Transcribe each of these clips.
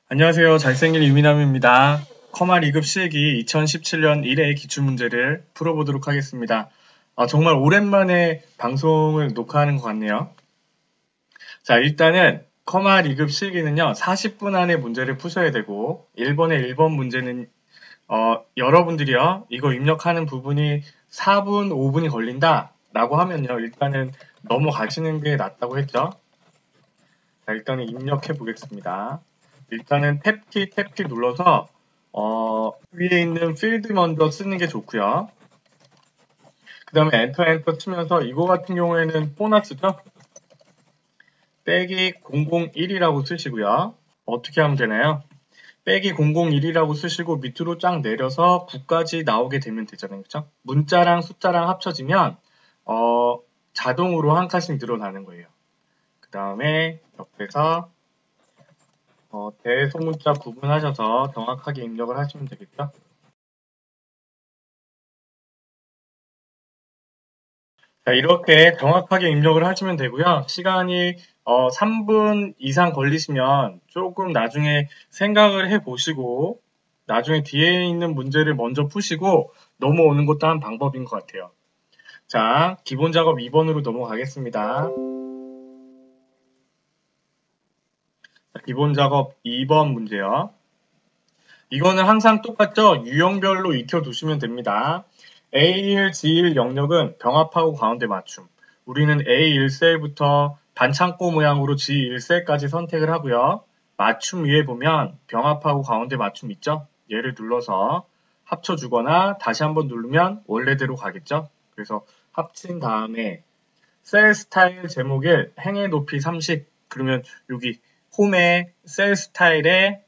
안녕하세요. 잘생긴 유미남입니다. 커마 2급 실기 2017년 1회 기출문제를 풀어보도록 하겠습니다. 정말 오랜만에 방송을 녹화하는 것 같네요. 자, 일단은 커마 2급 실기는요, 40분 안에 문제를 푸셔야 되고, 1번에 1번 문제는, 여러분들이요, 이거 입력하는 부분이 4분, 5분이 걸린다, 라고 하면요, 일단은 넘어가시는 게 낫다고 했죠. 자, 일단은 입력해 보겠습니다. 일단은 탭키 눌러서 위에 있는 필드 먼저 쓰는 게 좋고요. 그 다음에 엔터 치면서 이거 같은 경우에는 보너스죠. 빼기 001이라고 쓰시고요. 어떻게 하면 되나요? 빼기 001이라고 쓰시고 밑으로 쫙 내려서 9까지 나오게 되면 되잖아요. 그렇죠? 문자랑 숫자랑 합쳐지면 자동으로 한 칸씩 늘어나는 거예요. 그 다음에 옆에서 대소문자 구분하셔서 정확하게 입력을 하시면 되겠죠. 자, 이렇게 정확하게 입력을 하시면 되고요. 시간이 3분 이상 걸리시면 조금 나중에 생각을 해보시고 나중에 뒤에 있는 문제를 먼저 푸시고 넘어오는 것도 한 방법인 것 같아요. 자, 기본 작업 2번으로 넘어가겠습니다. 자, 기본 작업 2번 문제요. 이거는 항상 똑같죠? 유형별로 익혀두시면 됩니다. A1, G1 영역은 병합하고 가운데 맞춤. 우리는 A1셀부터 반창고 모양으로 G1셀까지 선택을 하고요. 맞춤 위에 보면 병합하고 가운데 맞춤 있죠? 얘를 눌러서 합쳐주거나 다시 한번 누르면 원래대로 가겠죠? 그래서 합친 다음에 셀 스타일 제목에 행의 높이 30. 그러면 여기 홈에 셀 스타일에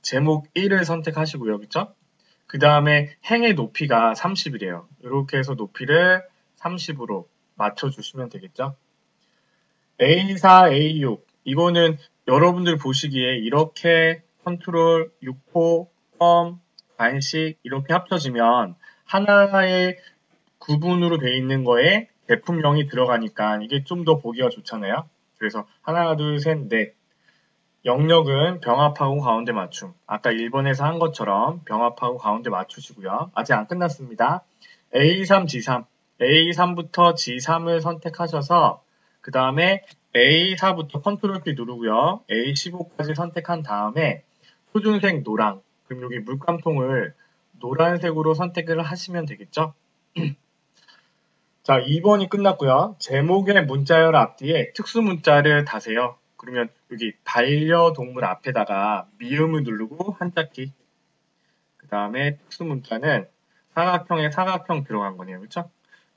제목 1을 선택하시고요. 그쵸? 그 다음에 행의 높이가 30이래요. 이렇게 해서 높이를 30으로 맞춰주시면 되겠죠? A4, A6 이거는 여러분들 보시기에 이렇게 컨트롤, 6호, 펌, 반씩 이렇게 합쳐지면 하나의 구분으로 되어 있는 거에 제품명이 들어가니까 이게 좀 더 보기가 좋잖아요. 그래서 하나, 둘, 셋, 넷 영역은 병합하고 가운데 맞춤. 아까 1번에서 한 것처럼 병합하고 가운데 맞추시고요. 아직 안 끝났습니다. A3, G3. A3부터 G3을 선택하셔서 그 다음에 A4부터 컨트롤 키 누르고요. A15까지 선택한 다음에 표준색 노랑. 그럼 여기 물감통을 노란색으로 선택을 하시면 되겠죠? 자, 2번이 끝났고요. 제목의 문자열 앞뒤에 특수 문자를 다세요. 그러면 여기 반려동물 앞에다가 미음을 누르고 한자키. 그 다음에 특수 문자는 사각형에 사각형 들어간 거네요. 그렇죠?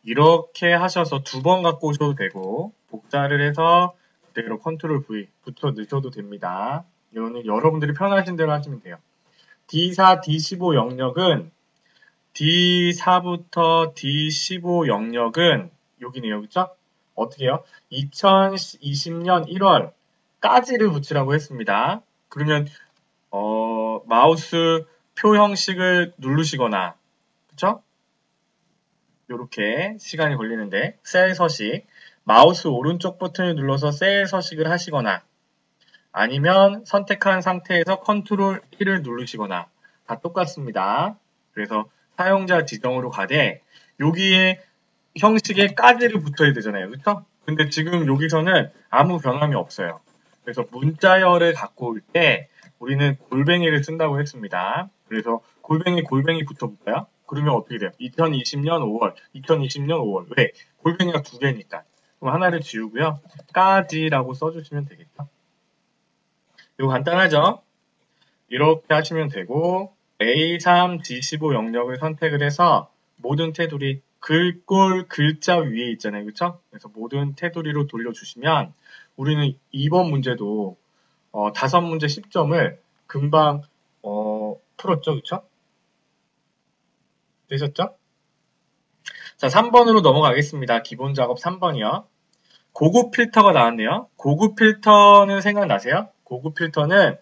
이렇게 하셔서 2번 갖고 오셔도 되고 복사를 해서 그대로 컨트롤 V 붙여 넣으셔도 됩니다. 이거는 여러분들이 편하신 대로 하시면 돼요. D4, D15 영역은 D4부터 D15 영역은 여기네요. 그쵸? 어떻게 해요? 2020년 1월까지를 붙이라고 했습니다. 그러면 마우스 표 형식을 누르시거나 그쵸? 이렇게 시간이 걸리는데 셀 서식 마우스 오른쪽 버튼을 눌러서 셀 서식을 하시거나 아니면 선택한 상태에서 컨트롤 1을 누르시거나 다 똑같습니다. 그래서 사용자 지정으로 가되 여기에 형식에 까지를 붙어야 되잖아요. 그렇죠? 근데 지금 여기서는 아무 변함이 없어요. 그래서 문자열을 갖고 올 때 우리는 골뱅이를 쓴다고 했습니다. 그래서 골뱅이 붙어볼까요? 그러면 어떻게 돼요? 2020년 5월, 2020년 5월. 왜? 골뱅이가 2개니까. 그럼 하나를 지우고요. 까지라고 써주시면 되겠죠? 이거 간단하죠? 이렇게 하시면 되고 A3, D15 영역을 선택을 해서 모든 테두리 글꼴 글자 위에 있잖아요. 그렇죠? 그래서 모든 테두리로 돌려주시면 우리는 2번 문제도 5문제 10점을 금방 풀었죠. 그렇죠? 되셨죠? 자, 3번으로 넘어가겠습니다. 기본 작업 3번이요. 고급 필터가 나왔네요. 고급 필터는 생각나세요? 고급 필터는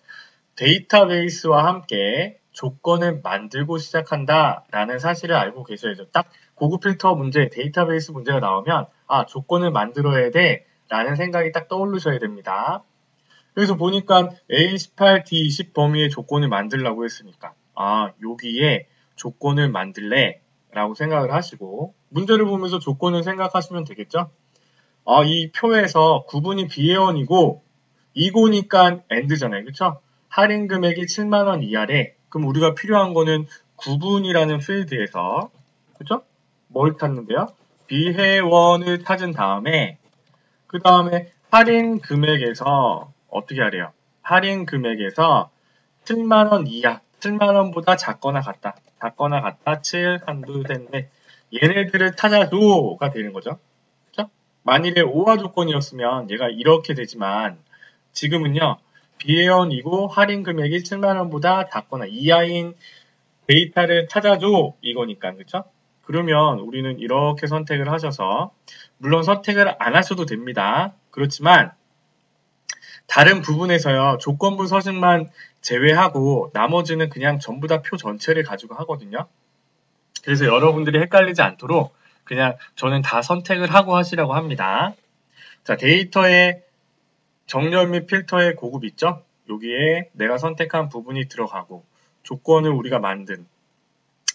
데이터베이스와 함께 조건을 만들고 시작한다라는 사실을 알고 계셔야죠. 딱 고급 필터 문제, 데이터베이스 문제가 나오면 조건을 만들어야 돼 라는 생각이 딱 떠오르셔야 됩니다. 그래서 보니까 A18, D20 범위의 조건을 만들라고 했으니까 여기에 조건을 만들래 라고 생각을 하시고 문제를 보면서 조건을 생각하시면 되겠죠? 이 표에서 구분이 비회원이고 이고니까 AND잖아요. 그쵸? 할인 금액이 7만원 이하래. 그럼 우리가 필요한 거는 구분이라는 필드에서 그쵸? 뭘 찾는데요? 비회원을 찾은 다음에 그 다음에 할인 금액에서 어떻게 하래요? 할인 금액에서 7만원 이하, 7만원보다 작거나 같다. 7, 한두, 셋, 넷. 얘네들을 찾아줘가 되는 거죠. 그쵸? 만일에 오화 조건이었으면 얘가 이렇게 되지만 지금은요. 비회원이고 할인 금액이 7만원보다 작거나 이하인 데이터를 찾아줘 이거니까 그쵸? 그러면 우리는 이렇게 선택을 하셔서 물론 선택을 안 하셔도 됩니다. 그렇지만 다른 부분에서요. 조건부 서식만 제외하고 나머지는 그냥 전부 다 표 전체를 가지고 하거든요. 그래서 여러분들이 헷갈리지 않도록 그냥 저는 다 선택을 하고 하시라고 합니다. 자, 데이터의 정렬 및 필터의 고급 있죠? 여기에 내가 선택한 부분이 들어가고 조건을 우리가 만든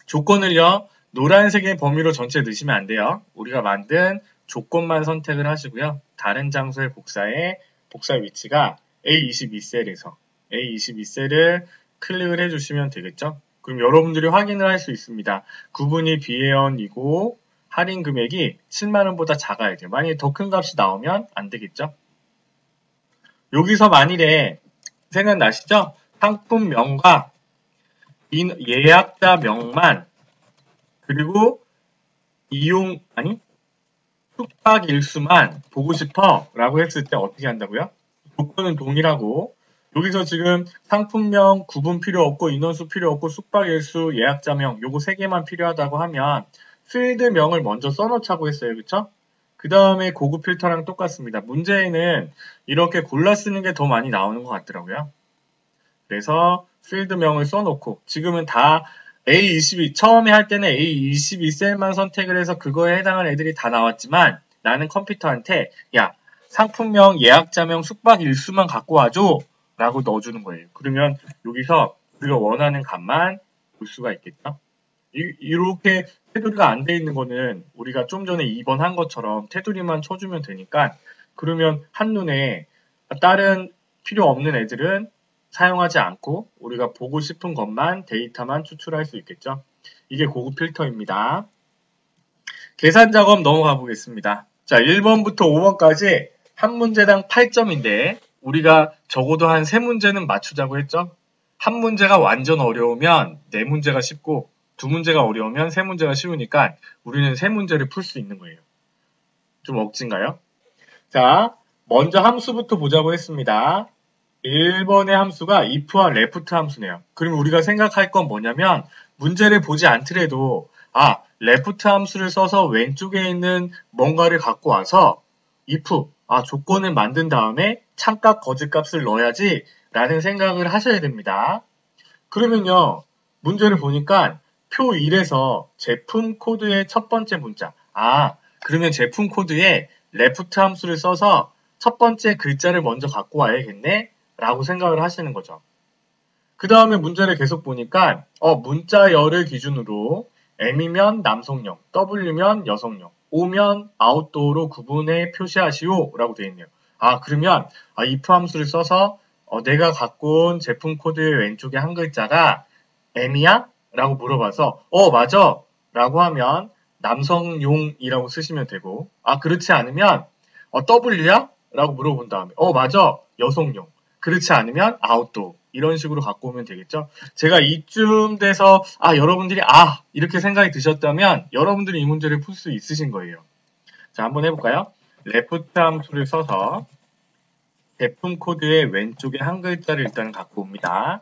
조건을요. 노란색의 범위로 전체 넣으시면 안 돼요. 우리가 만든 조건만 선택을 하시고요. 다른 장소의 복사 위치가 A22셀에서 A22셀을 클릭을 해주시면 되겠죠. 그럼 여러분들이 확인을 할 수 있습니다. 구분이 비회원이고 할인 금액이 7만원보다 작아야 돼요. 만약에 더 큰 값이 나오면 안 되겠죠. 여기서 만일에 생각나시죠? 상품명과 예약자 명만 그리고 숙박 일수만 보고 싶어 라고 했을 때 어떻게 한다고요? 조건은 동일하고 여기서 지금 상품명 구분 필요 없고 인원수 필요 없고 숙박 일수 예약자명 요거 3개만 필요하다고 하면 필드명을 먼저 써놓자고 했어요. 그쵸? 그 다음에 고급 필터랑 똑같습니다. 문제에는 이렇게 골라 쓰는 게 더 많이 나오는 것 같더라고요. 그래서 필드명을 써놓고 지금은 다 A22 처음에 할 때는 A22셀만 선택을 해서 그거에 해당하는 애들이 다 나왔지만 나는 컴퓨터한테 야 상품명 예약자명 숙박 일수만 갖고 와줘 라고 넣어주는 거예요. 그러면 여기서 우리가 원하는 값만 볼 수가 있겠죠. 이렇게 테두리가 안 돼 있는 거는 우리가 좀 전에 2번 한 것처럼 테두리만 쳐주면 되니까 그러면 한눈에 다른 필요 없는 애들은 사용하지 않고 우리가 보고 싶은 것만 데이터만 추출할 수 있겠죠. 이게 고급 필터입니다. 계산 작업 넘어가 보겠습니다. 자, 1번부터 5번까지 한 문제당 8점인데 우리가 적어도 한 3문제는 맞추자고 했죠. 한 문제가 완전 어려우면 4문제가 쉽고 2문제가 어려우면 3문제가 쉬우니까 우리는 3문제를 풀 수 있는 거예요. 좀 억진가요? 자, 먼저 함수부터 보자고 했습니다. 1번의 함수가 if와 left 함수네요. 그럼 우리가 생각할 건 뭐냐면 문제를 보지 않더라도 left 함수를 써서 왼쪽에 있는 뭔가를 갖고 와서 if, 조건을 만든 다음에 참값, 거짓값을 넣어야지 라는 생각을 하셔야 됩니다. 그러면요, 문제를 보니까 표 1에서 제품 코드의 첫 번째 문자. 그러면 제품 코드에 left 함수를 써서 첫 번째 글자를 먼저 갖고 와야겠네? 라고 생각을 하시는 거죠. 그 다음에 문제를 계속 보니까 문자열을 기준으로 M이면 남성용, W면 여성용, O면 아웃도어로 구분해 표시하시오 라고 되어 있네요. 그러면 if 함수를 써서 내가 갖고 온 제품 코드의 왼쪽에 한 글자가 M이야? 라고 물어봐서 맞아 라고 하면 남성용이라고 쓰시면 되고 그렇지 않으면 W야? 라고 물어본 다음에 맞아 여성용 그렇지 않으면 아웃도어 이런 식으로 갖고 오면 되겠죠. 제가 이쯤 돼서 여러분들이 이렇게 생각이 드셨다면 여러분들이 이 문제를 풀 수 있으신 거예요. 자, 한번 해볼까요? left 함수를 써서 제품 코드의 왼쪽에 한 글자를 일단 갖고 옵니다.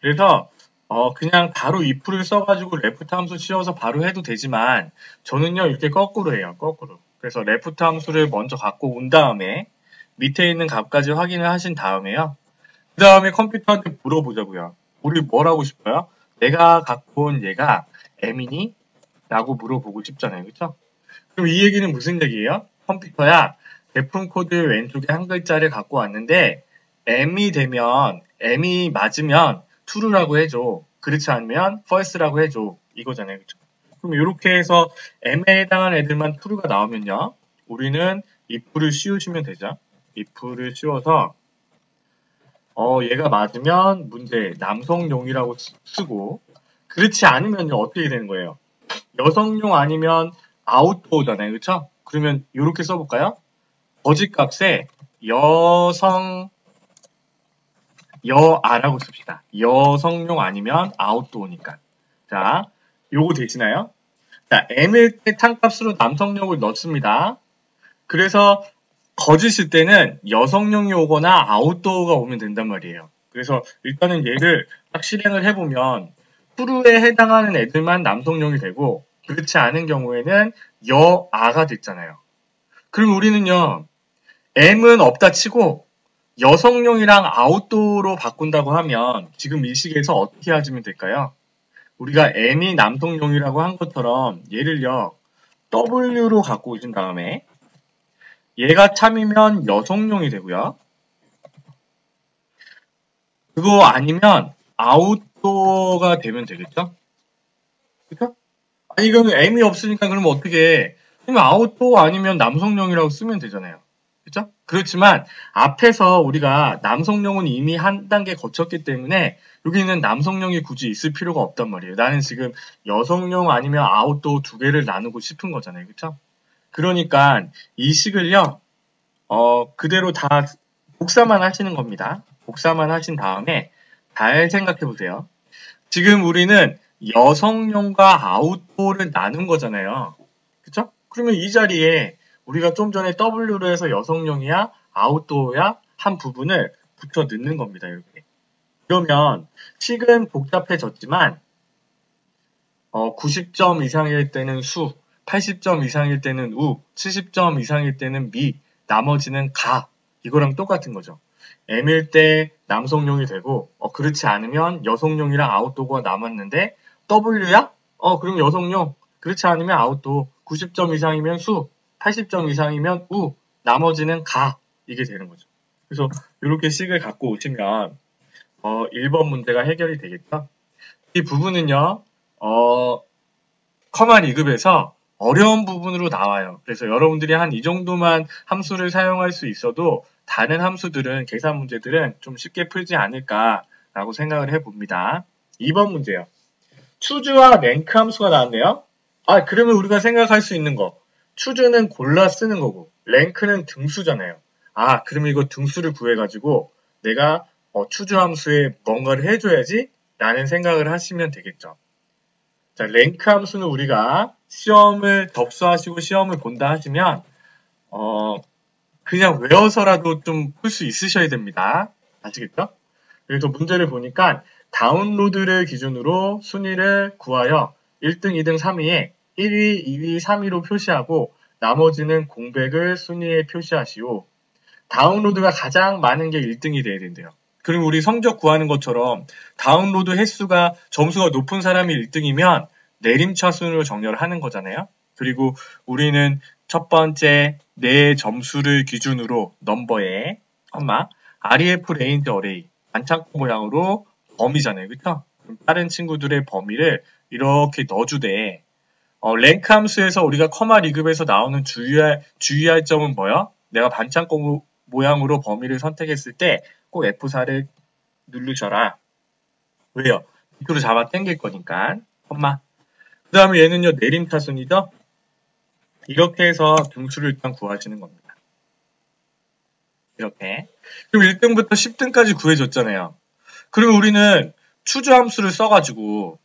그래서 그냥 바로 if를 써가지고 left 함수 씌워서 바로 해도 되지만 저는요 이렇게 거꾸로 해요. 거꾸로. 그래서 left 함수를 먼저 갖고 온 다음에 밑에 있는 값까지 확인을 하신 다음에요. 그 다음에 컴퓨터한테 물어보자고요. 우리 뭘 하고 싶어요? 내가 갖고 온 얘가 M이니? 라고 물어보고 싶잖아요. 그쵸? 그럼 이 얘기는 무슨 얘기예요? 컴퓨터야, 제품 코드 왼쪽에 한 글자를 갖고 왔는데 M이 맞으면 true라고 해줘. 그렇지 않으면 false라고 해줘. 이거잖아요. 그쵸? 그럼 이렇게 해서 M에 해당하는 애들만 true가 나오면요. 우리는 if를 씌우시면 되죠. if를 씌워서 얘가 맞으면 문제 남성용이라고 쓰고 그렇지 않으면요. 어떻게 되는 거예요? 여성용 아니면 아웃도어잖아요. 그쵸? 그러면 이렇게 써볼까요? 거짓값에 여아라고 씁시다. 여성용 아니면 아웃도어니까. 자, 요거 되시나요? 자, M일 때 탄값으로 남성용을 넣습니다. 그래서 거짓일 때는 여성용이 오거나 아웃도어가 오면 된단 말이에요. 그래서 일단은 얘를 딱 실행을 해보면 true에 해당하는 애들만 남성용이 되고 그렇지 않은 경우에는 여아가 됐잖아요. 그럼 우리는요. M은 없다 치고 여성용이랑 아웃도어로 바꾼다고 하면 지금 이 시기에서 어떻게 하시면 될까요? 우리가 M이 남성용이라고 한 것처럼 얘를요. W로 갖고 오신 다음에 얘가 참이면 여성용이 되고요. 그거 아니면 아웃도어가 되면 되겠죠? 그쵸? 아니, 이거는 M이 없으니까 그러면 어떻게 해? 그러면 아웃도어 아니면 남성용이라고 쓰면 되잖아요. 그쵸? 그렇지만 앞에서 우리가 남성용은 이미 한 단계 거쳤기 때문에 여기는 남성용이 굳이 있을 필요가 없단 말이에요. 나는 지금 여성용 아니면 아웃도어 두 개를 나누고 싶은 거잖아요. 그쵸? 그러니까 이 식을요. 그대로 다 복사만 하시는 겁니다. 복사만 하신 다음에 잘 생각해 보세요. 지금 우리는 여성용과 아웃도어를 나눈 거잖아요. 그쵸? 그러면 이 자리에 우리가 좀 전에 W로 해서 여성용이야, 아웃도어야 한 부분을 붙여 넣는 겁니다. 이렇게. 그러면 식은 복잡해졌지만 90점 이상일 때는 수, 80점 이상일 때는 우, 70점 이상일 때는 미, 나머지는 가. 이거랑 똑같은 거죠. M일 때 남성용이 되고 그렇지 않으면 여성용이랑 아웃도어가 남았는데 W야? 그럼 여성용. 그렇지 않으면 아웃도어. 90점 이상이면 수, 80점 이상이면 우, 나머지는 가. 이게 되는 거죠. 그래서 이렇게 식을 갖고 오시면 1번 문제가 해결이 되겠죠. 이 부분은요. 커마 리급에서 어려운 부분으로 나와요. 그래서 여러분들이 한 이 정도만 함수를 사용할 수 있어도 다른 함수들은 계산 문제들은 좀 쉽게 풀지 않을까라고 생각을 해봅니다. 2번 문제요. 추주와 랭크 함수가 나왔네요. 그러면 우리가 생각할 수 있는 거. 추주는 골라 쓰는 거고 랭크는 등수잖아요. 그러면 이거 등수를 구해가지고 내가 추주 함수에 뭔가를 해줘야지 라는 생각을 하시면 되겠죠. 자, 랭크 함수는 우리가 시험을 접수하시고 시험을 본다 하시면 그냥 외워서라도 좀 풀 수 있으셔야 됩니다. 아시겠죠? 그래서 문제를 보니까 다운로드를 기준으로 순위를 구하여 1등, 2등, 3위에 1위, 2위, 3위로 표시하고 나머지는 공백을 순위에 표시하시오. 다운로드가 가장 많은 게 1등이 돼야 된대요. 그리고 우리 성적 구하는 것처럼 다운로드 횟수가 점수가 높은 사람이 1등이면 내림차순으로 정렬을 하는 거잖아요. 그리고 우리는 첫 번째 내 점수를 기준으로 넘버에 REF 레인지 어레이 반창고 모양으로 범위잖아요. 그쵸? 그럼 다른 친구들의 범위를 이렇게 넣어주되 랭크 함수에서 우리가 커마 리급에서 나오는 주의할 점은 뭐야? 내가 반창고 모양으로 범위를 선택했을 때 꼭 F4를 누르셔라. 왜요? 밑으로 잡아 당길 거니까. 그 다음에 얘는요, 내림차순이죠? 이렇게 해서 등수를 일단 구하시는 겁니다. 이렇게. 그럼 1등부터 10등까지 구해줬잖아요. 그럼 우리는 추주함수를 써가지고,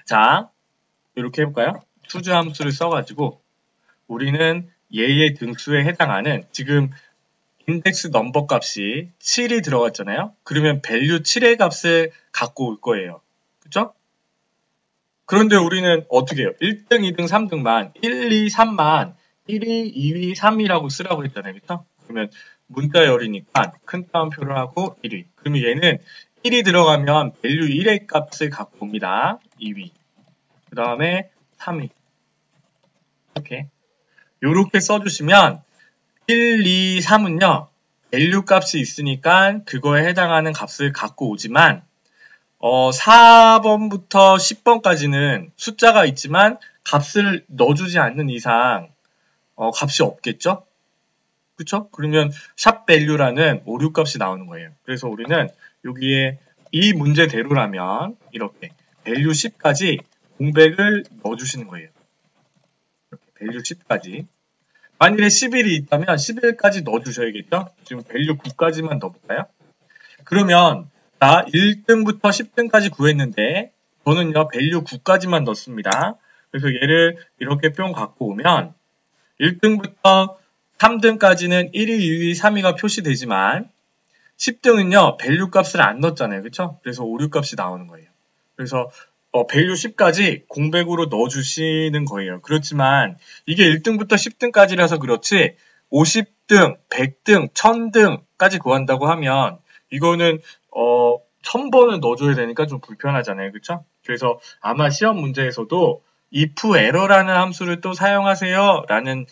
자, 이렇게 해볼까요? 추주함수를 써가지고, 우리는 얘의 등수에 해당하는, 지금 인덱스 넘버 값이 7이 들어갔잖아요? 그러면 밸류 7의 값을 갖고 올 거예요. 그쵸? 그런데 우리는 어떻게 해요? 1등, 2등, 3등만 1, 2, 3만 1위, 2위, 3위라고 쓰라고 했잖아요. 그쵸? 그러면 문자열이니까 큰 따옴표를 하고 1위. 그러면 얘는 1이 들어가면 밸류 1의 값을 갖고 옵니다. 2위. 그 다음에 3위. 이렇게 써주시면 1, 2, 3은요. 밸류 값이 있으니까 그거에 해당하는 값을 갖고 오지만 4번부터 10번까지는 숫자가 있지만 값을 넣어주지 않는 이상 값이 없겠죠? 그쵸? 그러면 샵 밸류라는 오류 값이 나오는 거예요. 그래서 우리는 여기에 이 문제대로라면 이렇게 밸류 10까지 공백을 넣어주시는 거예요. 이렇게 밸류 10까지. 만일에 11이 있다면 11까지 넣어주셔야겠죠? 지금 밸류 9까지만 넣어볼까요? 그러면 자 1등부터 10등까지 구했는데 저는요 밸류 9까지만 넣습니다. 그래서 얘를 이렇게 뿅 갖고 오면 1등부터 3등까지는 1위, 2위, 3위가 표시되지만 10등은요 밸류 값을 안 넣었잖아요. 그쵸? 그래서 오류 값이 나오는 거예요. 그래서 밸류 10까지 공백으로 넣어주시는 거예요. 그렇지만 이게 1등부터 10등까지라서 그렇지 50등, 100등, 1000등까지 구한다고 하면 이거는 1000번을 넣어줘야 되니까 좀 불편하잖아요. 그쵸? 그래서 아마 시험 문제에서도 if error라는 함수를 또 사용하세요 라는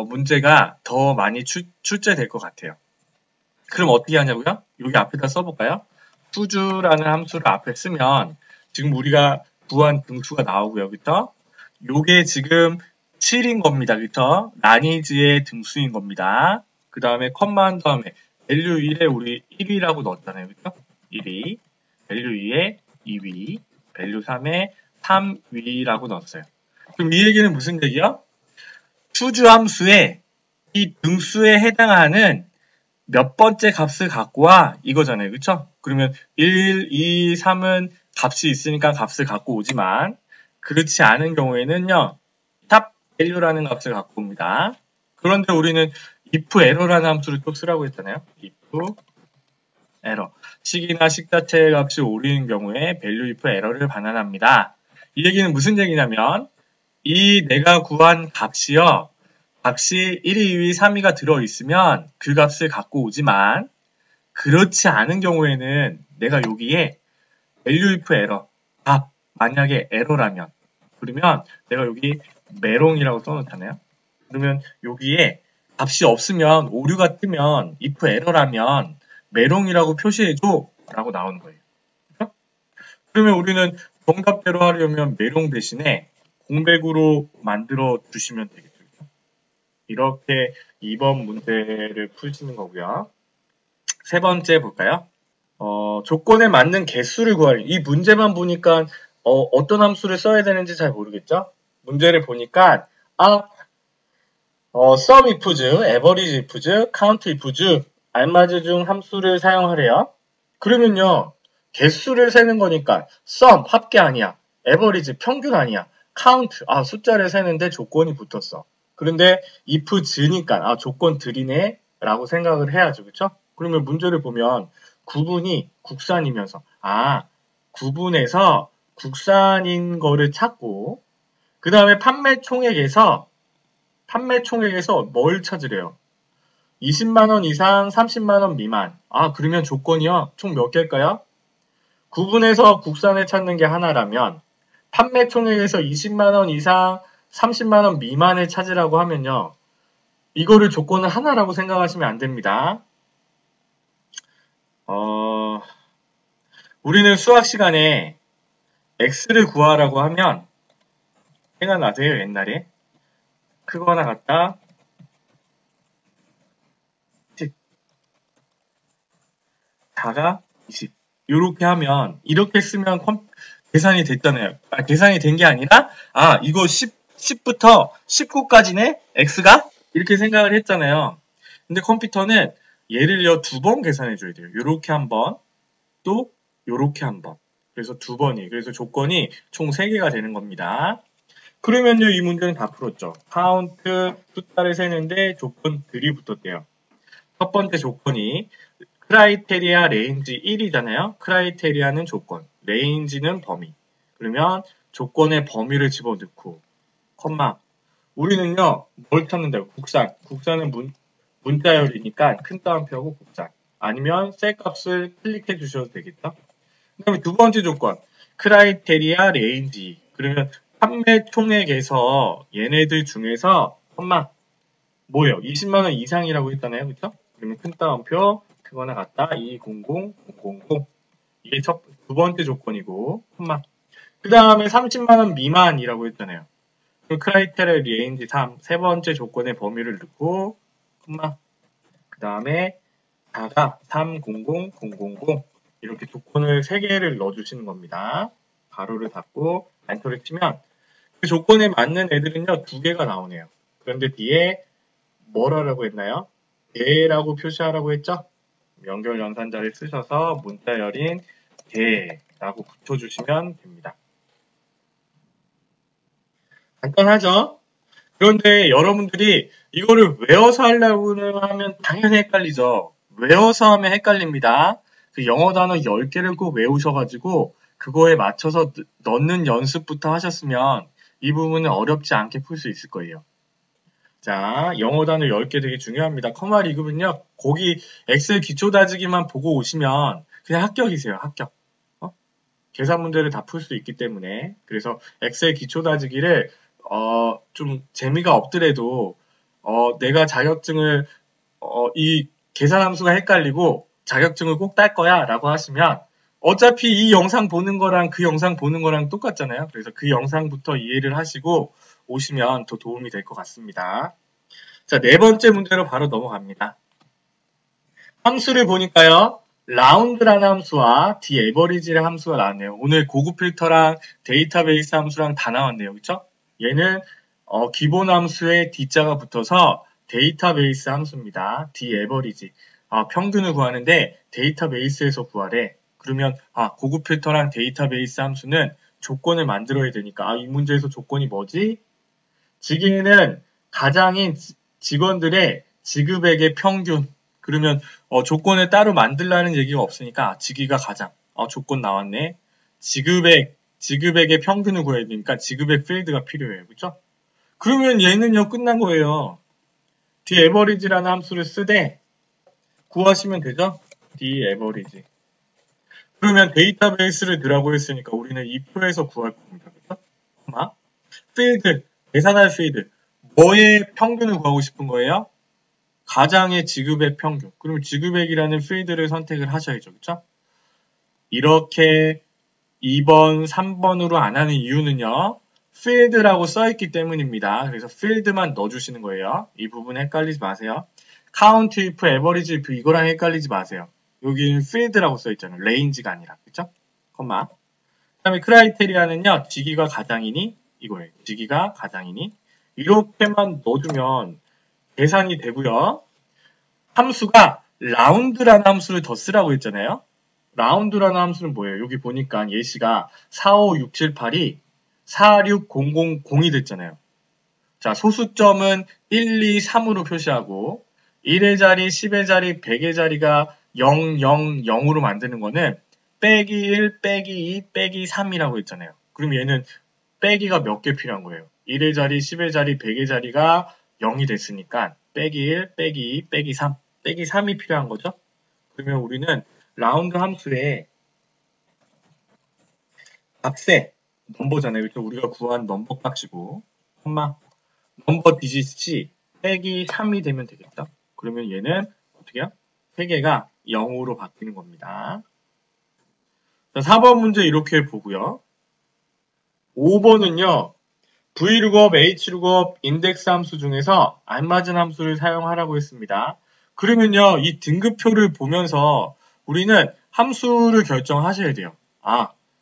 문제가 더 많이 출제될 것 같아요. 그럼 어떻게 하냐고요? 여기 앞에다 써볼까요? 투주라는 함수를 앞에 쓰면 지금 우리가 구한 등수가 나오고요. 그쵸? 요게 지금 7인 겁니다. 그쵸? 라니지의 등수인 겁니다. 그 다음에 컴마 한 다음에 밸류 1에 우리 1위라고 넣었잖아요. 그쵸? 1위, 밸류 2에 2위, 밸류 3에 3위라고 넣었어요. 그럼 이 얘기는 무슨 얘기야? 투주 함수에 이 등수에 해당하는 몇 번째 값을 갖고 와 이거잖아요. 그쵸? 그러면 1, 2, 3은 값이 있으니까 값을 갖고 오지만 그렇지 않은 경우에는요. 탑 밸류라는 값을 갖고 옵니다. 그런데 우리는 if error라는 함수를 또 쓰라고 했잖아요. if error. 식이나 식 자체의 값이 오류인 경우에 value if error를 반환합니다. 이 얘기는 무슨 얘기냐면 이 내가 구한 값이요. 값이 1위, 2위, 3위가 들어있으면 그 값을 갖고 오지만 그렇지 않은 경우에는 내가 여기에 value if error 값 만약에 에러라면 그러면 내가 여기 메롱이라고 써놓잖아요. 그러면 여기에 값이 없으면 오류가 뜨면 if error라면 메롱이라고 표시해줘 라고 나오는 거예요. 그렇죠? 그러면 우리는 정답대로 하려면 메롱 대신에 공백으로 만들어 주시면 되겠죠. 이렇게 2번 문제를 푸시는 거고요. 세 번째 볼까요? 조건에 맞는 개수를 구하려. 이 문제만 보니까 어떤 함수를 써야 되는지 잘 모르겠죠? 문제를 보니까 sum ifs, average ifs, count ifs, 알맞은 중 함수를 사용하래요. 그러면요. 개수를 세는 거니까 sum, 합계 아니야. average, 평균 아니야. count, 숫자를 세는데 조건이 붙었어. 그런데 ifs니까 조건들이네 라고 생각을 해야죠. 그쵸? 그러면 문제를 보면 구분이 국산이면서 구분에서 국산인 거를 찾고 그 다음에 판매 총액에서 뭘 찾으래요? 20만원 이상 30만원 미만. 그러면 조건이요. 총 몇 개일까요? 구분에서 국산을 찾는 게 하나라면 판매 총액에서 20만원 이상 30만원 미만을 찾으라고 하면요. 이거를 조건은 하나라고 생각하시면 안 됩니다. 우리는 수학 시간에 x를 구하라고 하면 생각나세요? 옛날에 크거나 같다 10 4가 20 이렇게 하면 이렇게 쓰면 계산이 됐잖아요. 계산이 된 게 아니라 이거 10부터 19까지네 x가 이렇게 생각을 했잖아요. 근데 컴퓨터는 얘를요 2번 계산해 줘야 돼요. 요렇게 한 번, 또 요렇게 한 번. 그래서 2번이. 그래서 조건이 총 3개가 되는 겁니다. 그러면요 이 문제는 다 풀었죠. 카운트 숫자를 세는데 조건들이 붙었대요. 첫 번째 조건이 크라이테리아 레인지 1이잖아요. 크라이테리아는 조건, 레인지는 범위. 그러면 조건의 범위를 집어넣고 컴마. 우리는요 뭘 찾는다고? 국산은 문자열이니까 큰 따옴표하고 국산. 아니면 셀 값을 클릭해 주셔도 되겠죠. 그 다음에 두 번째 조건 크라이테리아 레인지. 그러면 판매 총액에서 얘네들 중에서 컴마 뭐예요? 20만 원 이상이라고 했잖아요. 그쵸? 그러면 큰 따옴표, 크거나 같다, 200, 000. 이게 두 번째 조건이고, 그 다음에 30만 원 미만이라고 했잖아요. 그 크라이테리아 레인지 3, 세 번째 조건의 범위를 넣고, 그 다음에 4가 300, 000 이렇게 조건을 3개를 넣어주시는 겁니다. 가로를 닫고 엔터를 치면 그 조건에 맞는 애들은요 2개가 나오네요. 그런데 뒤에 뭐라고 했나요? 대라고 표시하라고 했죠? 연결 연산자를 쓰셔서 문자열인 대라고 붙여주시면 됩니다. 간단하죠? 그런데 여러분들이 이거를 외워서 하려고 하면 당연히 헷갈리죠. 외워서 하면 헷갈립니다. 그 영어 단어 10개를 꼭 외우셔가지고 그거에 맞춰서 넣는 연습부터 하셨으면 이 부분은 어렵지 않게 풀 수 있을 거예요. 자, 영어 단어 10개 되게 중요합니다. 커마 리그는요, 거기 엑셀 기초 다지기만 보고 오시면 그냥 합격이세요, 합격. 계산 문제를 다 풀 수 있기 때문에. 그래서 엑셀 기초 다지기를 좀 재미가 없더라도 내가 자격증을 이 계산 함수가 헷갈리고 자격증을 꼭 딸 거야 라고 하시면 어차피 이 영상 보는 거랑 그 영상 보는 거랑 똑같잖아요. 그래서 그 영상부터 이해를 하시고 오시면 더 도움이 될 것 같습니다. 자, 네 번째 문제로 바로 넘어갑니다. 함수를 보니까요. 라운드라는 함수와 디에버리지라는 함수가 나왔네요. 오늘 고급 필터랑 데이터베이스 함수랑 다 나왔네요. 그쵸? 얘는 기본 함수에 D자가 붙어서 데이터베이스 함수입니다. 디에버리지. 평균을 구하는데 데이터베이스에서 구하래. 그러면 고급 필터랑 데이터베이스 함수는 조건을 만들어야 되니까 이 문제에서 조건이 뭐지? 직위는 가장인 직원들의 지급액의 평균. 그러면 조건을 따로 만들라는 얘기가 없으니까 직위가 가장. 조건 나왔네. 지급액의 평균을 구해야 되니까 지급액 필드가 필요해요. 그쵸? 그러면 얘는요 끝난 거예요. 디에버리지라는 함수를 쓰되 구하시면 되죠? 디에버리지. 그러면 데이터베이스를 넣으라고 했으니까 우리는 이 표에서 구할 겁니다. 그쵸? 필드, 계산할 필드. 뭐의 평균을 구하고 싶은 거예요? 가장의 지급액 평균. 그러면 지급액이라는 필드를 선택을 하셔야죠. 그쵸? 이렇게 2번, 3번으로 안 하는 이유는요. 필드라고 써있기 때문입니다. 그래서 필드만 넣어주시는 거예요. 이 부분 헷갈리지 마세요. count if, average if 이거랑 헷갈리지 마세요. 여기는 필드라고 써있잖아요. 레인지가 아니라. 그쵸? 컴마. 그 다음에 크라이테리아는요. 직위가 가장이니 이거예요. 직위가 가장이니 이렇게만 넣어주면 계산이 되고요. 함수가 라운드라는 함수를 더 쓰라고 했잖아요. 라운드라는 함수는 뭐예요? 여기 보니까 예시가 45678이 46000이 됐잖아요. 자, 소수점은 1, 2, 3으로 표시하고 1의 자리, 10의 자리, 100의 자리가 0, 0, 0으로 만드는 거는 빼기 1, 빼기 2, 빼기 3이라고 했잖아요. 그럼 얘는 빼기가 몇 개 필요한 거예요? 1의 자리, 10의 자리, 100의 자리가 0이 됐으니까 빼기 1, 빼기 2, 빼기 3, 빼기 3이 필요한 거죠. 그러면 우리는 라운드 함수에 값에 넘버잖아요. 그렇죠? 우리가 구한 넘버 값이고 넘버 디짓이 빼기 3이 되면 되겠죠. 그러면 얘는 어떻게 해요? 3개가 0으로 바뀌는 겁니다. 자, 4번 문제 이렇게 보고요. 5번은요. Vlookup, Hlookup, 인덱스 함수 중에서 알맞은 함수를 사용하라고 했습니다. 그러면요. 이 등급표를 보면서 우리는 함수를 결정하셔야 돼요.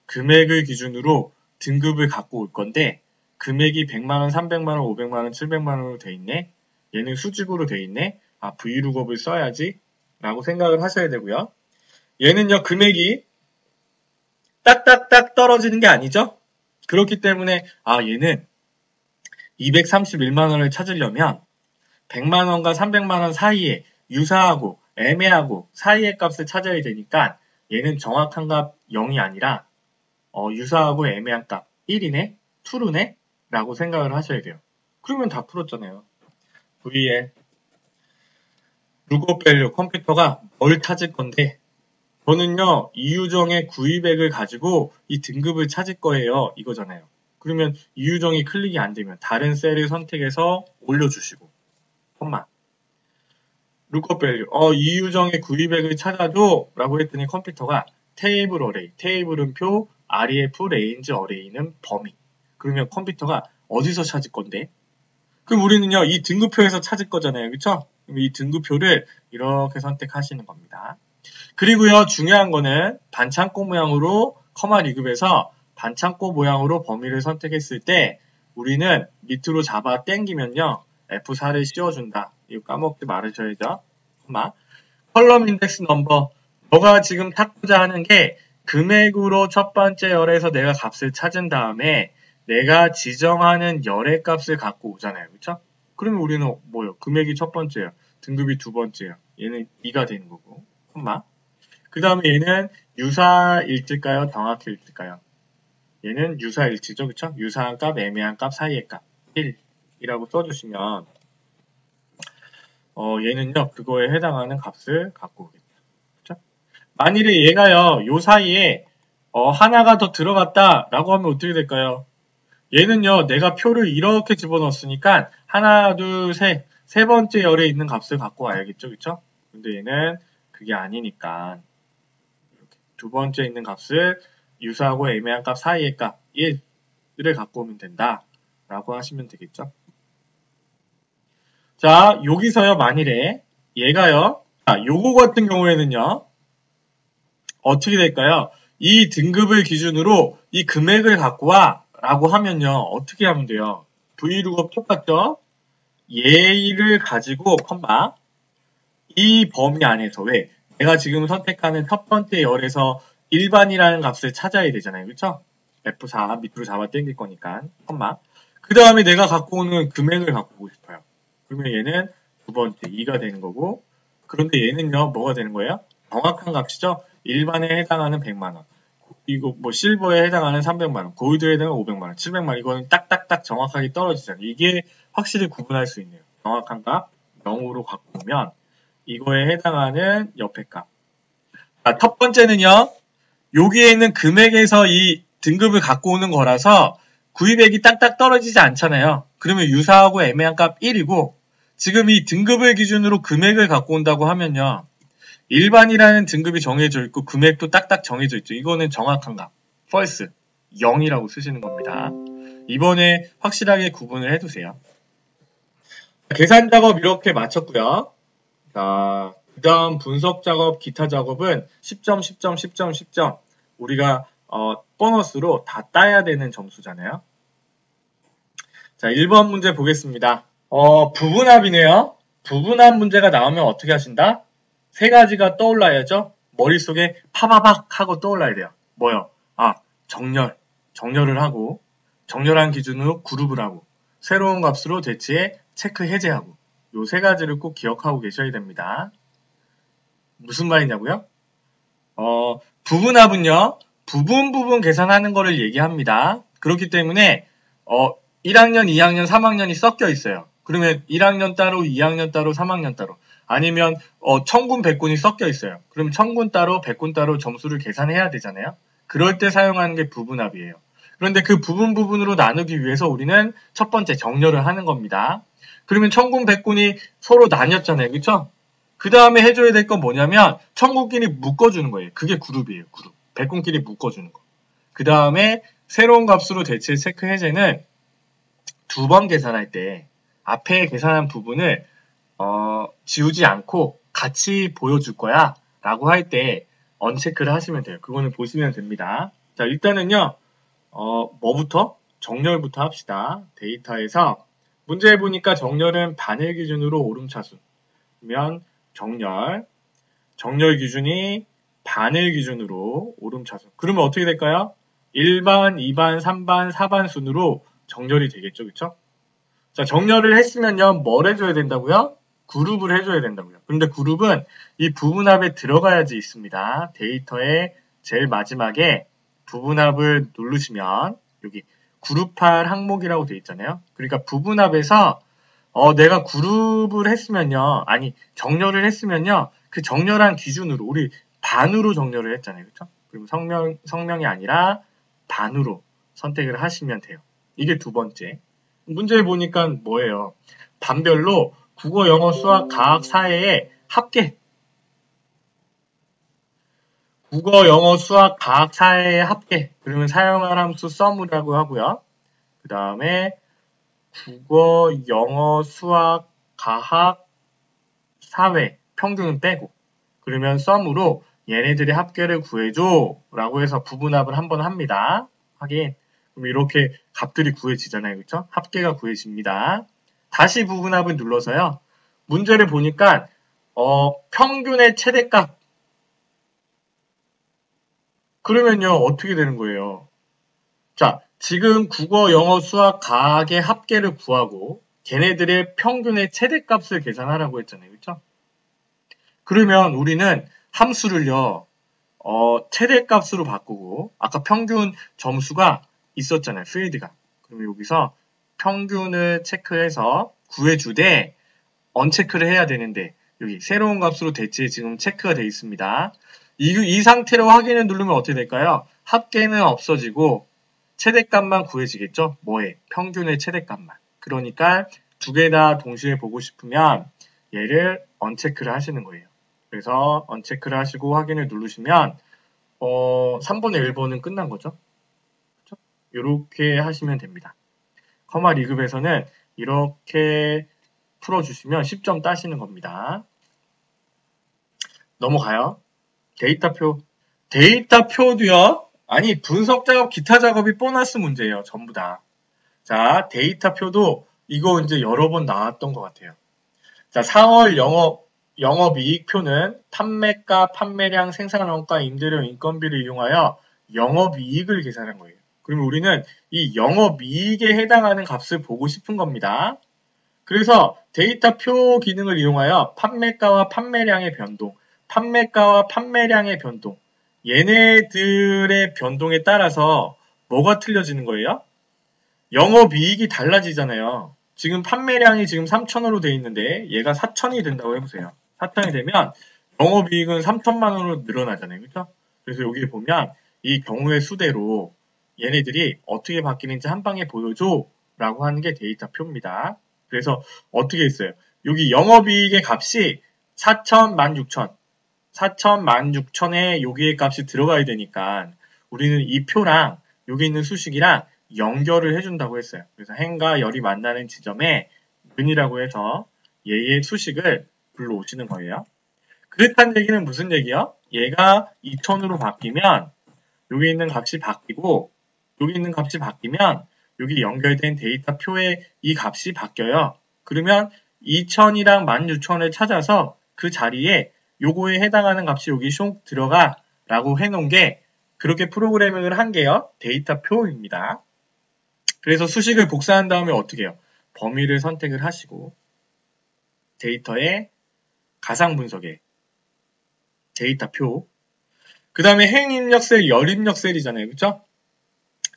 금액을 기준으로 등급을 갖고 올 건데 금액이 100만원, 300만원, 500만원, 700만원으로 돼 있네. 얘는 수직으로 돼 있네. Vlookup을 써야지 라고 생각을 하셔야 되고요. 얘는요. 금액이 딱딱딱 떨어지는 게 아니죠. 그렇기 때문에 얘는 231만원을 찾으려면 100만원과 300만원 사이에 유사하고 애매하고 사이의 값을 찾아야 되니까 얘는 정확한 값 0이 아니라 유사하고 애매한 값 1이네? true네? 라고 생각을 하셔야 돼요. 그러면 다 풀었잖아요. VL lookup value 컴퓨터가 뭘 찾을 건데 저는요 이유정의 구입액을 가지고 이 등급을 찾을 거예요 이거잖아요. 그러면 이유정이 클릭이 안 되면 다른 셀을 선택해서 올려주시고 콤마. lookup value. 이유정의 구입액을 찾아줘. 라고 했더니 컴퓨터가 테이블 어레이. 테이블은 표, ref 레인지 어레이는 범위. 그러면 컴퓨터가 어디서 찾을 건데? 그럼 우리는요, 이 등급표에서 찾을 거잖아요. 그쵸? 그럼 이 등급표를 이렇게 선택하시는 겁니다. 그리고요, 중요한 거는 반창고 모양으로 커마 리급에서 반창고 모양으로 범위를 선택했을 때 우리는 밑으로 잡아 당기면요, F4를 씌워준다. 이거 까먹지 말으셔야죠. 컬럼 인덱스 넘버. 너가 지금 찾고자 하는 게 금액으로 첫 번째 열에서 내가 값을 찾은 다음에 내가 지정하는 열의 값을 갖고 오잖아요. 그쵸? 그러면 우리는 뭐요? 금액이 첫 번째예요. 등급이 두 번째예요. 얘는 2가 되는 거고. 그 다음에 얘는 유사일지일까요? 정확일지일까요? 얘는 유사일치죠. 그쵸? 유사한 값, 애매한 값, 사이의 값. 1이라고 써주시면 얘는요, 그거에 해당하는 값을 갖고 오겠죠. 그쵸? 만일에 얘가요, 요 사이에 하나가 더 들어갔다라고 하면 어떻게 될까요? 얘는요, 내가 표를 이렇게 집어넣었으니까 하나, 둘, 세 번째 열에 있는 값을 갖고 와야겠죠. 그쵸? 근데 얘는 그게 아니니까 이렇게 두 번째 있는 값을 유사하고 애매한 값 사이의 값 1을 갖고 오면 된다 라고 하시면 되겠죠. 자, 여기서요, 만일에 얘가요, 요거 같은 경우에는요, 어떻게 될까요? 이 등급을 기준으로 이 금액을 갖고 와 라고 하면요, 어떻게 하면 돼요? VLOOKUP 똑같죠? 얘를 가지고 컴마 이 범위 안에서 왜? 내가 지금 선택하는 첫 번째 열에서 일반이라는 값을 찾아야 되잖아요. 그쵸? F4 밑으로 잡아 당길 거니까 컴마 그 다음에 내가 갖고 오는 금액을 갖고 오고 싶어요. 그러면 얘는 두 번째 2가 되는 거고 그런데 얘는요 뭐가 되는 거예요? 정확한 값이죠. 일반에 해당하는 100만원 이거 뭐 실버에 해당하는 300만원 골드에 해당하는 500만원 700만원 이거는 딱딱딱 정확하게 떨어지잖아요. 이게 확실히 구분할 수 있네요. 정확한 값 0으로 갖고 오면 이거에 해당하는 옆에 값. 자, 첫 번째는요. 여기에 있는 금액에서 이 등급을 갖고 오는 거라서 구입액이 딱딱 떨어지지 않잖아요. 그러면 유사하고 애매한 값 1이고 지금 이 등급을 기준으로 금액을 갖고 온다고 하면요. 일반이라는 등급이 정해져 있고 금액도 딱딱 정해져 있죠. 이거는 정확한 값. false. 0이라고 쓰시는 겁니다. 이번에 확실하게 구분을 해두세요. 계산 작업 이렇게 마쳤고요. 자, 그 다음 분석 작업, 기타 작업은 10점, 10점, 10점, 10점. 우리가 보너스로 다 따야 되는 점수잖아요. 자, 1번 문제 보겠습니다. 부분합이네요. 부분합 문제가 나오면 어떻게 하신다? 세 가지가 떠올라야죠. 머릿속에 파바박 하고 떠올라야 돼요. 뭐요? 정렬을 하고 정렬한 기준으로 그룹을 하고 새로운 값으로 대체해 체크 해제하고 요 세 가지를 꼭 기억하고 계셔야 됩니다. 무슨 말이냐고요? 부분합은요. 부분 계산하는 거를 얘기합니다. 그렇기 때문에 1학년, 2학년, 3학년이 섞여 있어요. 그러면 1학년 따로, 2학년 따로, 3학년 따로 아니면 천군, 백군이 섞여 있어요. 그러면 천군 따로, 백군 따로 점수를 계산해야 되잖아요. 그럴 때 사용하는 게 부분합이에요. 그런데 그 부분으로 나누기 위해서 우리는 첫 번째 정렬을 하는 겁니다. 그러면 천군, 백군이 서로 나뉘었잖아요. 그쵸? 그 다음에 해줘야 될 건 뭐냐면 천군끼리 묶어주는 거예요. 그게 그룹이에요. 그룹. 백군끼리 묶어주는 거. 그 다음에 새로운 값으로 대체 체크 해제는 두 번 계산할 때 앞에 계산한 부분을 지우지 않고 같이 보여줄 거야 라고 할 때 언체크를 하시면 돼요. 그거는 보시면 됩니다. 자, 일단은요 뭐부터? 정렬부터 합시다. 데이터에서 문제 보니까 정렬은 반일 기준으로 오름차수 그러면 정렬 기준이 반일 기준으로 오름차수 그러면 어떻게 될까요? 1반, 2반, 3반, 4반 순으로 정렬이 되겠죠. 그쵸? 자, 정렬을 했으면요 뭘 해줘야 된다고요? 그룹을 해줘야 된다고요. 그런데 그룹은 이 부분합에 들어가야지 있습니다. 데이터의 제일 마지막에 부분합을 누르시면 여기 그룹할 항목이라고 되어 있잖아요. 그러니까 부분합에서 내가 그룹을 했으면요. 아니 정렬을 했으면요. 그 정렬한 기준으로 우리 반으로 정렬을 했잖아요. 그렇죠? 그리고 성명이 아니라 반으로 선택을 하시면 돼요. 이게 두 번째. 문제 보니까 뭐예요? 반별로 국어, 영어, 수학, 과학, 사회의 합계. 국어, 영어, 수학, 과학, 사회의 합계. 그러면 사용할 함수 sum이라고 하고요. 그 다음에 국어, 영어, 수학, 과학, 사회, 평균은 빼고. 그러면 sum으로 얘네들의 합계를 구해줘 라고 해서 부분합을 한번 합니다. 확인. 그럼 이렇게 값들이 구해지잖아요. 그쵸? 합계가 구해집니다. 다시 부분합을 눌러서요. 문제를 보니까 평균의 최대값. 그러면요. 어떻게 되는 거예요? 자, 지금 국어, 영어, 수학, 과학의 합계를 구하고 걔네들의 평균의 최대값을 계산하라고 했잖아요. 그쵸? 그러면 우리는 함수를요. 최대값으로 바꾸고 아까 평균 점수가 있었잖아요. 필드가. 그럼 여기서 평균을 체크해서 구해주되 언체크를 해야 되는데 여기 새로운 값으로 대체 지금 체크가 되어 있습니다. 이 상태로 확인을 누르면 어떻게 될까요? 합계는 없어지고 최대값만 구해지겠죠? 뭐에? 평균의 최대값만. 그러니까 두 개 다 동시에 보고 싶으면 얘를 언체크를 하시는 거예요. 그래서 언체크를 하시고 확인을 누르시면 3분의 1번은 끝난 거죠. 그렇죠? 이렇게 하시면 됩니다. 커마 리급에서는 이렇게 풀어주시면 10점 따시는 겁니다. 넘어가요. 데이터표. 데이터표도요. 아니 분석 작업, 기타 작업이 보너스 문제예요. 전부 다. 자, 데이터표도 이거 이제 여러 번 나왔던 것 같아요. 자, 4월 영업이익표는 판매가, 판매량, 생산원가, 임대료, 인건비를 이용하여 영업이익을 계산한 거예요. 그러면 우리는 이 영업이익에 해당하는 값을 보고 싶은 겁니다. 그래서 데이터표 기능을 이용하여 판매가와 판매량의 변동, 판매가와 판매량의 변동, 얘네들의 변동에 따라서 뭐가 틀려지는 거예요? 영업이익이 달라지잖아요. 지금 판매량이 지금 3,000으로 돼 있는데 얘가 4,000이 된다고 해보세요. 4,000이 되면 영업이익은 3,000만 원으로 늘어나잖아요. 그렇죠? 그래서 여기 보면 이 경우의 수대로 얘네들이 어떻게 바뀌는지 한 방에 보여줘 라고 하는 게 데이터표입니다. 그래서 어떻게 했어요? 여기 영업이익의 값이 4,000, 16,000 4,000, 16,000에 여기의 값이 들어가야 되니까 우리는 이 표랑 여기 있는 수식이랑 연결을 해준다고 했어요. 그래서 행과 열이 만나는 지점에 근이라고 해서 얘의 수식을 불러오시는 거예요. 그렇다는 얘기는 무슨 얘기야? 얘가 2000으로 바뀌면 여기 있는 값이 바뀌고 여기 있는 값이 바뀌면 여기 연결된 데이터표에 이 값이 바뀌어요. 그러면 2000이랑 16,000을 찾아서 그 자리에 요거에 해당하는 값이 여기 숑 들어가 라고 해놓은 게 그렇게 프로그래밍을 한 게요. 데이터표입니다. 그래서 수식을 복사한 다음에 어떻게 해요? 범위를 선택을 하시고 데이터의 가상 분석에 데이터표 그 다음에 행 입력셀, 열 입력셀이잖아요. 그쵸?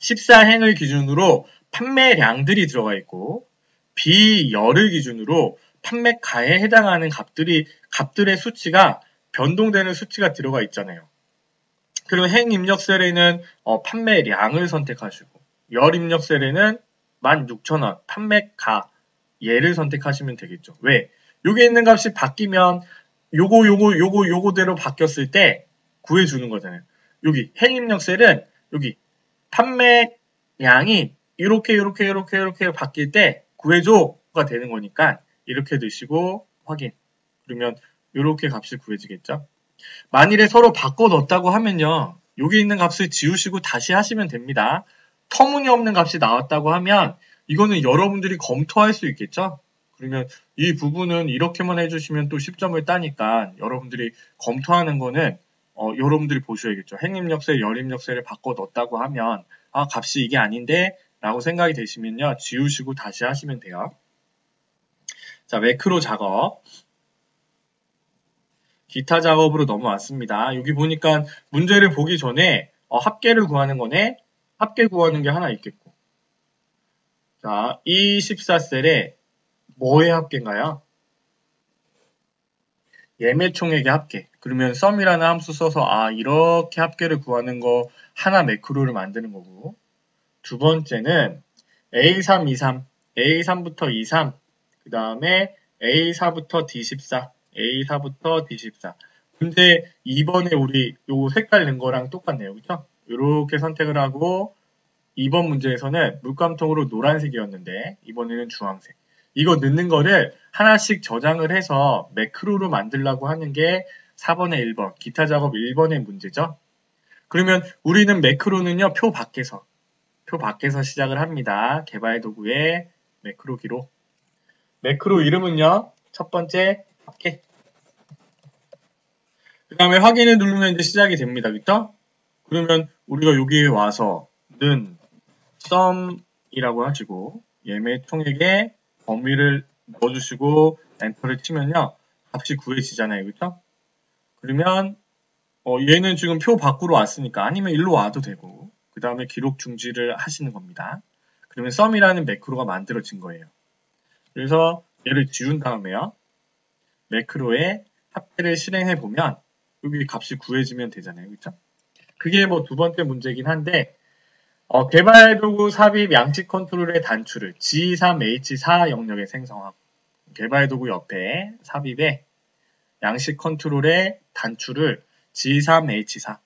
14행을 기준으로 판매량들이 들어가 있고 비열을 기준으로 판매가에 해당하는 값들의 수치가 변동되는 수치가 들어가 있잖아요. 그리고 행 입력셀에는 판매량을 선택하시고 열 입력셀에는 16,000원 판매가 얘를 선택하시면 되겠죠. 왜? 여기 있는 값이 바뀌면 요거대로 바뀌었을 때 구해주는 거잖아요. 여기 행 입력셀은 여기 판매량이 이렇게 바뀔 때 구해줘가 되는 거니까 이렇게 넣으시고 확인. 그러면 이렇게 값이 구해지겠죠. 만일에 서로 바꿔 넣었다고 하면요. 여기 있는 값을 지우시고 다시 하시면 됩니다. 터무니없는 값이 나왔다고 하면 이거는 여러분들이 검토할 수 있겠죠. 그러면 이 부분은 이렇게만 해주시면 또 10점을 따니까 여러분들이 검토하는 거는 여러분들이 보셔야겠죠. 행입력셀, 열입력셀을 바꿔 넣었다고 하면 값이 이게 아닌데 라고 생각이 되시면요. 지우시고 다시 하시면 돼요. 자, 매크로 작업. 기타 작업으로 넘어왔습니다. 여기 보니까 문제를 보기 전에 합계를 구하는 거네. 합계 구하는 게 하나 있겠고. 자, 이 14셀에 뭐의 합계인가요? 예매총액의 합계. 그러면 sum이라는 함수 써서 이렇게 합계를 구하는 거 하나 매크로를 만드는 거고. 두 번째는 A3, 23, A3부터 23, 그 다음에 A4부터 D14, A4부터 D14. 근데 이번에 우리 요 색깔 낸 거랑 똑같네요. 그쵸? 이렇게 선택을 하고 2번 문제에서는 물감통으로 노란색이었는데 이번에는 주황색. 이거 넣는 거를 하나씩 저장을 해서 매크로로 만들려고 하는 게 4번의 1번, 기타 작업 1번의 문제죠. 그러면 우리는 매크로는요, 표 밖에서 시작을 합니다. 개발 도구의 매크로 기록. 매크로 이름은요, 첫 번째, 밖에. 그 다음에 확인을 누르면 이제 시작이 됩니다. 그쵸? 그러면 우리가 여기에 와서 는 sum이라고 하시고 예매 총액에 범위를 넣어주시고 엔터를 치면요, 값이 구해지잖아요. 그쵸? 그러면 얘는 지금 표 밖으로 왔으니까 아니면 일로 와도 되고 그 다음에 기록 중지를 하시는 겁니다. 그러면 sum이라는 매크로가 만들어진 거예요. 그래서 얘를 지운 다음에요. 매크로에 합계를 실행해 보면 여기 값이 구해지면 되잖아요. 그렇죠? 그게 뭐 두 번째 문제긴 한데 개발도구 삽입 양식 컨트롤의 단추를 G3H4 영역에 생성하고 개발도구 옆에 삽입에 양식 컨트롤의 단추를 G3H4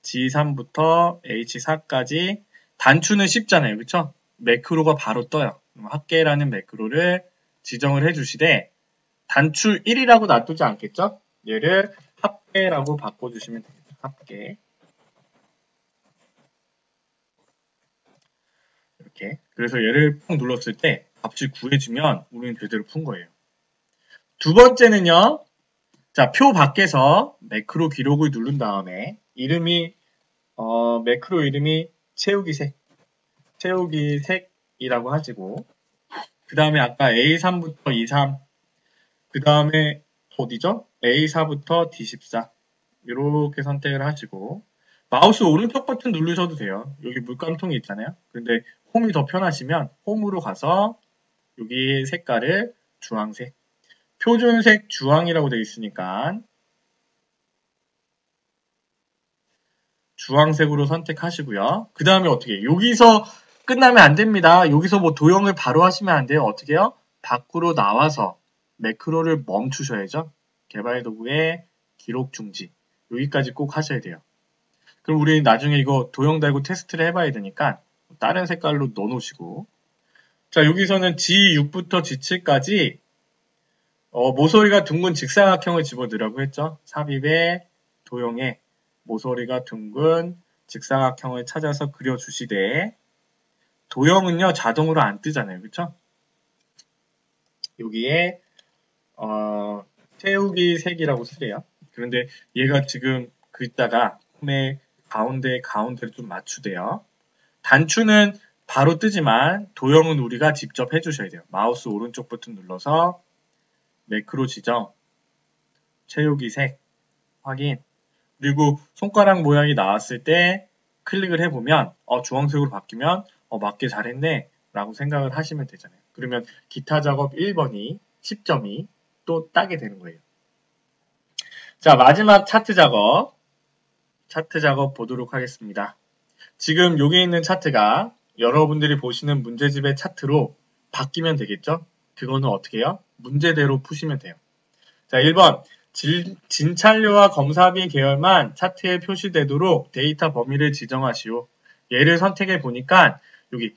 G3부터 H4까지 단추는 쉽잖아요. 그렇죠? 매크로가 바로 떠요. 합계라는 매크로를 지정을 해주시되 단추 1이라고 놔두지 않겠죠? 얘를 합계라고 바꿔주시면 되겠죠. 합계. 이렇게. 그래서 얘를 푹 눌렀을 때 값이 구해지면 우리는 제대로 푼 거예요. 두 번째는요. 자, 표 밖에서 매크로 기록을 누른 다음에 매크로 이름이 채우기 색이라고 하시고 그 다음에 아까 A3부터 23 그 다음에 어디죠? A4부터 D14 이렇게 선택을 하시고 마우스 오른쪽 버튼 누르셔도 돼요. 여기 물감통이 있잖아요. 근데 홈이 더 편하시면 홈으로 가서 여기 색깔을 주황색 표준색 주황이라고 되어 있으니까 주황색으로 선택하시고요. 그 다음에 어떻게 해요? 여기서 끝나면 안 됩니다. 여기서 뭐 도형을 바로 하시면 안 돼요. 어떻게 해요? 밖으로 나와서 매크로를 멈추셔야죠. 개발 도구의 기록 중지. 여기까지 꼭 하셔야 돼요. 그럼 우리 나중에 이거 도형 달고 테스트를 해봐야 되니까 다른 색깔로 넣어놓으시고 자 여기서는 G6부터 G7까지 모서리가 둥근 직사각형을 집어넣으라고 했죠. 삽입의 도형에 모서리가 둥근 직사각형을 찾아서 그려주시되 도형은요 자동으로 안 뜨잖아요. 그쵸? 여기에 채우기 색이라고 쓰래요. 그런데 얘가 지금 글자가 홈의 가운데를 좀 맞추대요. 단추는 바로 뜨지만 도형은 우리가 직접 해주셔야 돼요. 마우스 오른쪽 버튼 눌러서 매크로 지정, 채우기 색, 확인, 그리고 손가락 모양이 나왔을 때 클릭을 해보면 주황색으로 바뀌면 맞게 잘했네 라고 생각을 하시면 되잖아요. 그러면 기타 작업 1번이 10점이 또 따게 되는 거예요. 자 마지막 차트 작업 보도록 하겠습니다. 지금 여기 있는 차트가 여러분들이 보시는 문제집의 차트로 바뀌면 되겠죠? 그거는 어떻게 해요? 문제대로 푸시면 돼요. 자 1번 진찰료와 검사비 계열만 차트에 표시되도록 데이터 범위를 지정하시오. 얘를 선택해 보니까 여기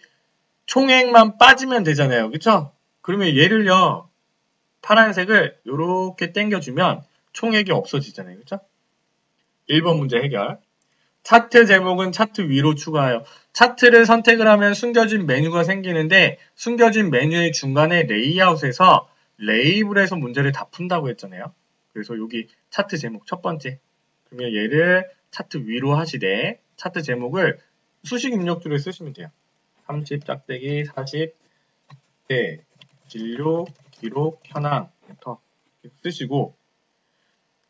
총액만 빠지면 되잖아요. 그쵸? 그러면 얘를요 파란색을 이렇게 당겨주면 총액이 없어지잖아요. 그쵸? 1번 문제 해결. 차트 제목은 차트 위로 추가하여. 차트를 선택을 하면 숨겨진 메뉴가 생기는데 숨겨진 메뉴의 중간에 레이아웃에서 레이블에서 문제를 다 푼다고 했잖아요. 그래서 여기 차트 제목 첫 번째. 그러면 얘를 차트 위로 하시되 차트 제목을 수식 입력줄을 쓰시면 돼요. 30 짝대기 40 대 진료 기록 현황 엔터 쓰시고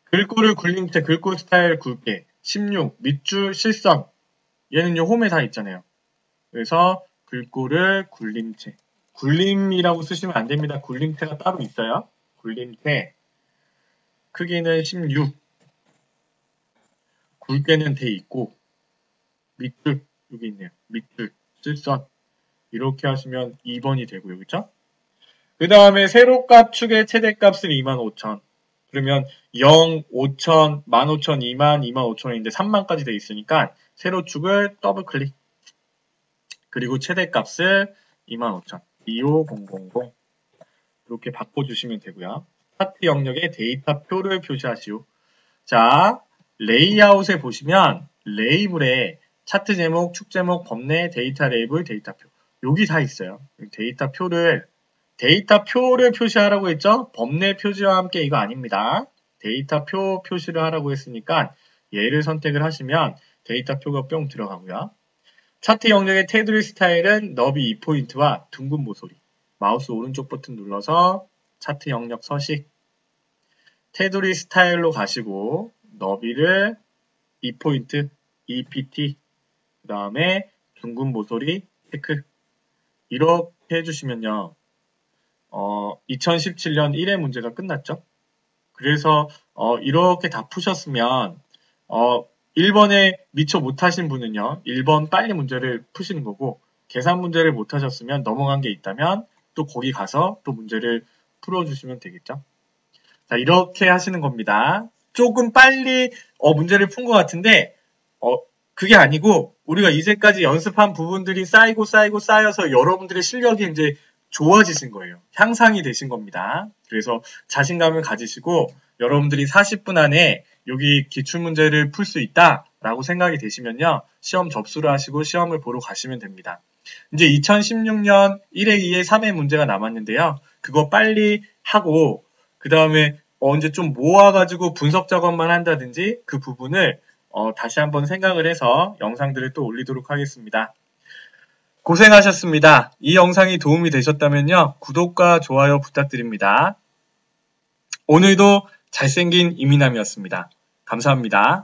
글꼴을 굴린 채 글꼴 스타일 굵게 16 밑줄 실선 얘는 요 홈에 다 있잖아요. 그래서 글꼴을 굴림체 굴림이라고 쓰시면 안 됩니다. 굴림체가 따로 있어요. 굴림체 크기는 16 굵게는 돼 있고 밑줄 여기 있네요. 밑줄 실선 이렇게 하시면 2번이 되고요. 그렇죠? 그 다음에 세로값 축의 최대값은 25,000. 그러면 0, 5,000, 15,000, 2만, 25,000인데 3만까지 돼 있으니까 세로축을 더블 클릭. 그리고 최대값을 25,000, 25000 이렇게 바꿔주시면 되고요. 차트 영역에 데이터표를 표시하시오. 자, 레이아웃에 보시면 레이블에 차트 제목, 축 제목, 범례, 데이터 레이블, 데이터표 여기 다 있어요. 데이터표를 표시하라고 했죠? 범례 표시와 함께 이거 아닙니다. 데이터표 표시를 하라고 했으니까 얘를 선택을 하시면 데이터표가 뿅 들어가고요. 차트 영역의 테두리 스타일은 너비 2포인트와 둥근 모서리. 마우스 오른쪽 버튼 눌러서 차트 영역 서식. 테두리 스타일로 가시고 너비를 2포인트, EPT, 그 다음에 둥근 모서리, 체크. 이렇게 해주시면요. 2017년 1회 문제가 끝났죠. 그래서 이렇게 다 푸셨으면 1번에 미처 못하신 분은요. 1번 빨리 문제를 푸시는 거고 계산 문제를 못하셨으면 넘어간 게 있다면 또 거기 가서 또 문제를 풀어주시면 되겠죠. 자, 이렇게 하시는 겁니다. 조금 빨리 문제를 푼 것 같은데 그게 아니고 우리가 이제까지 연습한 부분들이 쌓여서 여러분들의 실력이 이제 좋아지신 거예요. 향상이 되신 겁니다. 그래서 자신감을 가지시고 여러분들이 40분 안에 여기 기출문제를 풀 수 있다라고 생각이 되시면요. 시험 접수를 하시고 시험을 보러 가시면 됩니다. 이제 2016년 1회, 2회, 3회 문제가 남았는데요. 그거 빨리 하고 그 다음에 이제 좀 모아가지고 분석 작업만 한다든지 그 부분을 다시 한번 생각을 해서 영상들을 또 올리도록 하겠습니다. 고생하셨습니다. 이 영상이 도움이 되셨다면요. 구독과 좋아요 부탁드립니다. 오늘도 잘생긴 이민남이었습니다. 감사합니다.